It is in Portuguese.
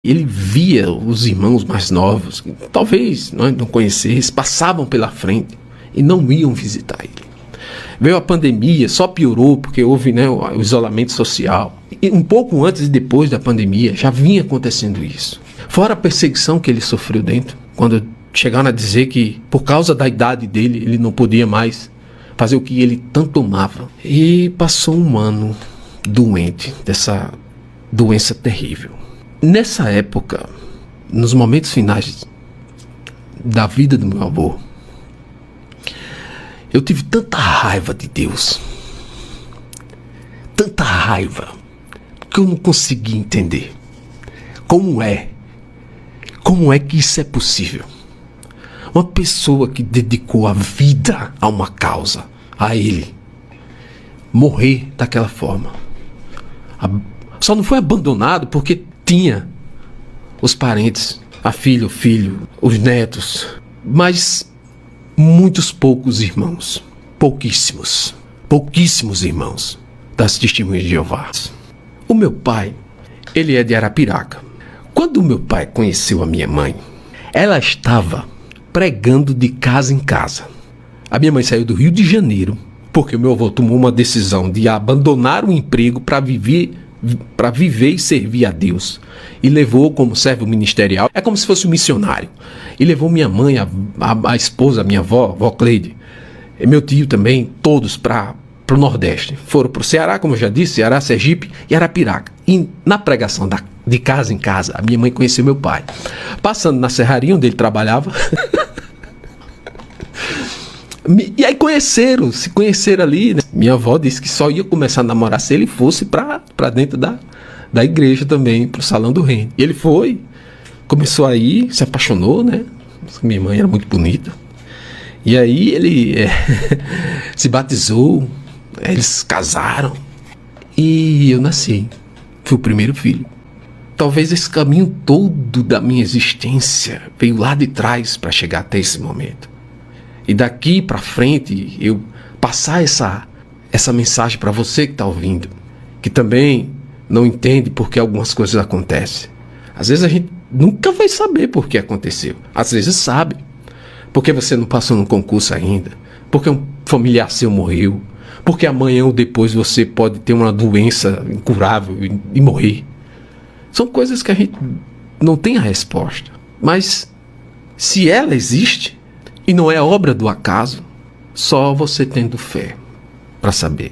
Ele via os irmãos mais novos, que talvez não conhecesse, passavam pela frente e não iam visitar ele. Veio a pandemia, só piorou porque houve o isolamento social. E um pouco antes e depois da pandemia já vinha acontecendo isso. Fora a perseguição que ele sofreu dentro, quando chegaram a dizer que por causa da idade dele ele não podia mais fazer o que ele tanto amava. E passou um ano doente dessa doença terrível. Nessa época, nos momentos finais da vida do meu avô, eu tive tanta raiva de Deus, tanta raiva, que eu não consegui entender como é que isso é possível. Uma pessoa que dedicou a vida a uma causa, a ele, morrer daquela forma. Só não foi abandonado porque tinha os parentes, a filha, o filho, os netos, mas muitos poucos irmãos, pouquíssimos irmãos das Testemunhas de Jeová. O meu pai, ele é de Arapiraca. Quando o meu pai conheceu a minha mãe, ela estava pregando de casa em casa. A minha mãe saiu do Rio de Janeiro porque o meu avô tomou uma decisão de abandonar o emprego para viver e servir a Deus. E levou como servo ministerial, é como se fosse um missionário. E levou minha mãe, a esposa, a minha avó Cleide, e meu tio também, todos para o Nordeste. Foram para o Ceará, como eu já disse, Ceará, Sergipe e Arapiraca. E na pregação de casa em casa, a minha mãe conheceu meu pai. Passando na serraria onde ele trabalhava. E aí se conheceram ali, né? Minha avó disse que só ia começar a namorar se ele fosse para dentro da igreja também, pro salão do reino. E ele foi, começou a ir, se apaixonou, né? Minha mãe era muito bonita. E aí ele se batizou, eles casaram e eu nasci. Fui o primeiro filho. Talvez esse caminho todo da minha existência veio lá de trás para chegar até esse momento. E daqui para frente eu passar essa mensagem para você que está ouvindo, que também não entende por que algumas coisas acontecem. Às vezes a gente nunca vai saber por que aconteceu. Às vezes sabe. Porque você não passou no concurso ainda. Porque um familiar seu morreu. Porque amanhã ou depois você pode ter uma doença incurável e morrer. São coisas que a gente não tem a resposta. Mas se ela existe e não é obra do acaso, só você tendo fé para saber.